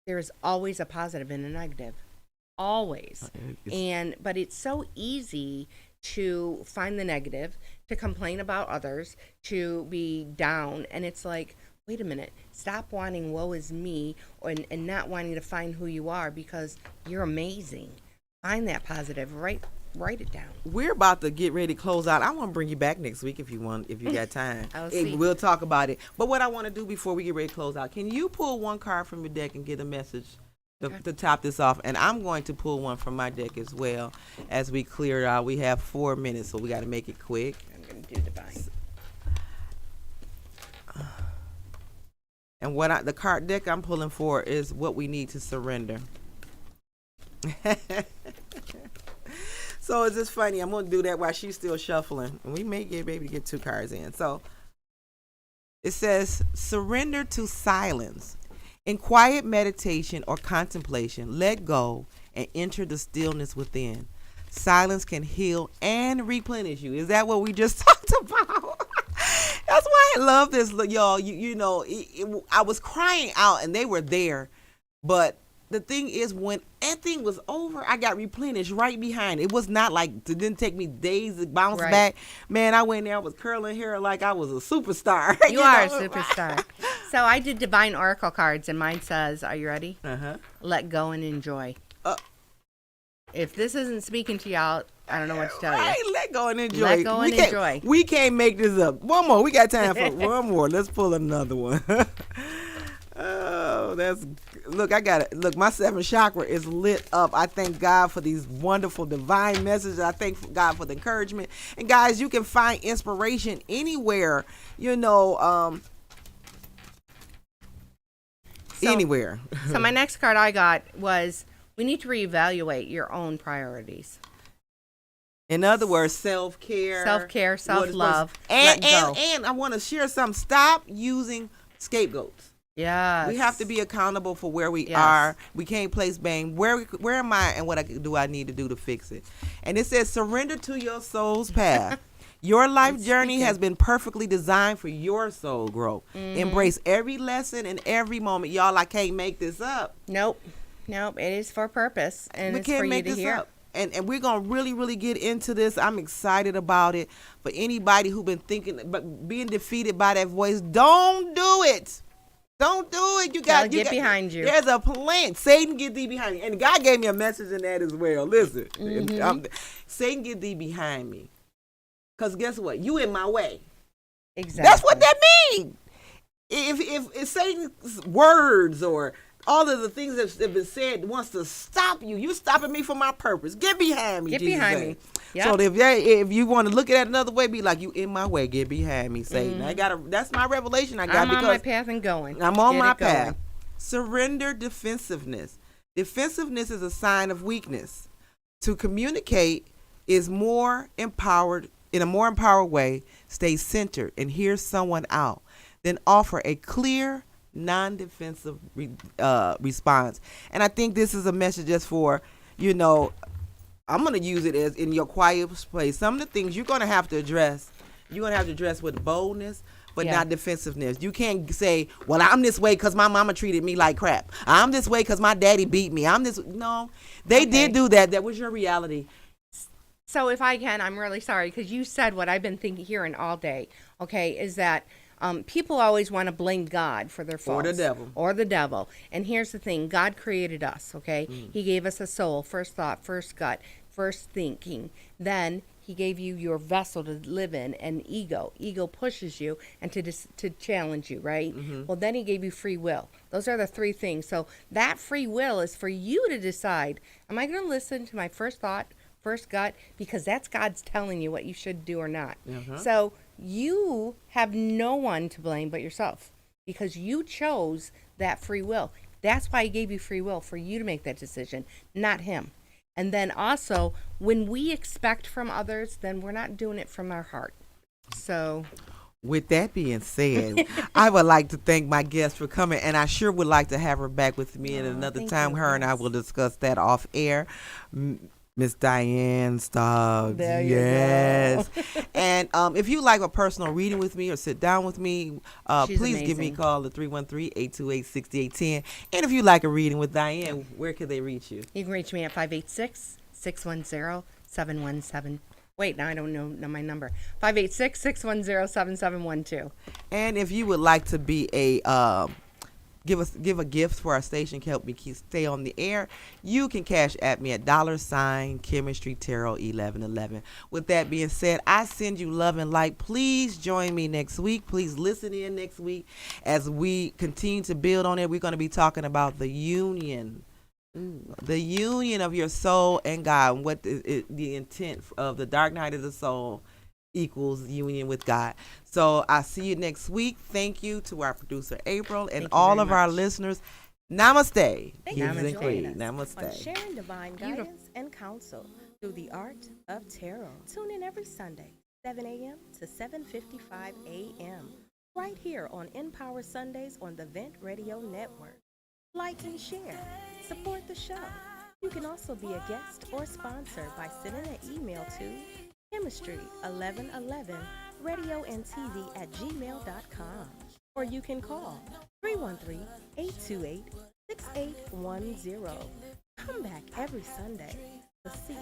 [SPEAKER 3] there's always a positive and a negative. Always. But it's so easy to find the negative, to complain about others, to be down. And it's like, wait a minute, stop wanting woe is me and not wanting to find who you are, because you're amazing. Find that positive, write it down.
[SPEAKER 2] We're about to get ready to close out. I want to bring you back next week if you got time. We'll talk about it. But what I want to do before we get ready to close out, can you pull one card from your deck and get a message to top this off? And I'm going to pull one from my deck as well as we clear it out. We have 4 minutes, so we got to make it quick.
[SPEAKER 3] I'm going to do divine.
[SPEAKER 2] And the card deck I'm pulling for is what we need to surrender. So it's just funny. I'm going to do that while she's still shuffling. And we may be able to get 2 cards in. So it says, surrender to silence. In quiet meditation or contemplation, let go and enter the stillness within. Silence can heal and replenish you. Is that what we just talked about? That's why I love this, y'all. You know, I was crying out and they were there. But the thing is, when everything was over, I got replenished right behind. It was not like, it didn't take me days to bounce back. Man, I went there, I was curling hair like I was a superstar.
[SPEAKER 3] You are a superstar. So I did divine oracle cards, and mine says, are you ready? Let go and enjoy. If this isn't speaking to y'all, I don't know what to tell you.
[SPEAKER 2] Let go and enjoy.
[SPEAKER 3] Let go and enjoy.
[SPEAKER 2] We can't make this up. One more. We got time for one more. Let's pull another one. Oh, look, I got it. Look, my 7th chakra is lit up. I thank God for these wonderful divine messages. I thank God for the encouragement. And guys, you can find inspiration anywhere, anywhere.
[SPEAKER 3] So my next card I got was, we need to reevaluate your own priorities.
[SPEAKER 2] In other words, self-care.
[SPEAKER 3] Self-care, self-love,
[SPEAKER 2] And,
[SPEAKER 3] letting go.
[SPEAKER 2] and I want to share something. Stop using scapegoats.
[SPEAKER 3] Yes.
[SPEAKER 2] We have to be accountable for where we
[SPEAKER 3] Yes.
[SPEAKER 2] are. We can't place blame. Where am I and what do I need to do to fix it? And it says surrender to your soul's path. Your life journey has been perfectly designed for your soul growth. Embrace every lesson and every moment. Y'all, I can't make this up.
[SPEAKER 3] Nope. It is for purpose, and
[SPEAKER 2] We
[SPEAKER 3] it's
[SPEAKER 2] can't
[SPEAKER 3] for you
[SPEAKER 2] make
[SPEAKER 3] to
[SPEAKER 2] this
[SPEAKER 3] hear.
[SPEAKER 2] up. And we're going to really, really get into this. I'm excited about it. For anybody who been thinking, but being defeated by that voice, don't do it. Don't do it. You got
[SPEAKER 3] Get behind you.
[SPEAKER 2] There's a plan. Satan, get thee behind you. And God gave me a message in that as well. Listen, Satan, get thee behind me. Because guess what? You in my way.
[SPEAKER 3] Exactly.
[SPEAKER 2] That's what that means. If Satan's words or all of the things that have been said wants to stop you, you're stopping me from my purpose. Get behind me.
[SPEAKER 3] Get
[SPEAKER 2] Jesus
[SPEAKER 3] behind
[SPEAKER 2] said.
[SPEAKER 3] me. Yep.
[SPEAKER 2] So if you want to look at it another way, be like, you in my way. Get behind me, Satan. That's my revelation I got.
[SPEAKER 3] I'm
[SPEAKER 2] because
[SPEAKER 3] on my path and going.
[SPEAKER 2] I'm on
[SPEAKER 3] Get
[SPEAKER 2] my
[SPEAKER 3] it going.
[SPEAKER 2] path. Surrender defensiveness. Defensiveness is a sign of weakness. To communicate is more empowered in a more empowered way. Stay centered and hear someone out. Then offer a clear, non-defensive response. And I think this is a message just for, I'm going to use it as in your quiet place. Some of the things you're going to have to address, with boldness, but not defensiveness. You can't say, well, I'm this way because my mama treated me like crap. I'm this way because my daddy beat me. No, they did do that. That was your reality.
[SPEAKER 3] So if I can, I'm really sorry, because you said what I've been hearing all day, okay, is that people always want to blame God for their faults. Or the devil. And here's the thing. God created us, okay? He gave us a soul, first thought, first gut, first thinking. Then he gave you your vessel to live in, and ego. Ego pushes you and to challenge you, right? Well, then he gave you free will. Those are the three things. So that free will is for you to decide, am I going to listen to my first thought, first gut, because that's God's telling you what you should do or not. So you have no one to blame but yourself, because you chose that free will. That's why he gave you free will, for you to make that decision, not him. And then also, when we expect from others, then we're not doing it from our heart. So
[SPEAKER 2] with that being said, I would like to thank my guest for coming, and I sure would like to have her back with me at another time. Her and I will discuss that off air. Miss Diane Stoggs.
[SPEAKER 3] There you go.
[SPEAKER 2] And if you like a personal reading with me or sit down with me, please give me a call at 313-828-6810. And if you like a reading with Diane, where can they reach you?
[SPEAKER 3] You can reach me at 586-610-717. Wait, now I don't know my number. 586-610-7712.
[SPEAKER 2] And if you would like to be a give a gift for our station, help me stay on the air, you can cash at me at $Kimistry Tarot 1111. With that being said, I send you love and light. Please join me next week. Please listen in next week as we continue to build on it. We're going to be talking about the union of your soul and God, and what the intent of the dark night of the soul equals union with God. So I'll see you next week. Thank you to our producer April and all of our listeners. Namaste.
[SPEAKER 1] Thank you for
[SPEAKER 2] Kings and
[SPEAKER 1] joining
[SPEAKER 2] queens.
[SPEAKER 1] us on
[SPEAKER 2] Namaste.
[SPEAKER 1] sharing divine guidance and counsel through the art of tarot. Tune in every Sunday, 7 a.m. to 7:55 a.m. right here on Empower Sundays on the Vent Radio Network. Like and share. Support the show. You can also be a guest or sponsor by sending an email to Kimistry1111radioandtv@gmail.com, or you can call 313-828-6810. Come back every Sunday to seek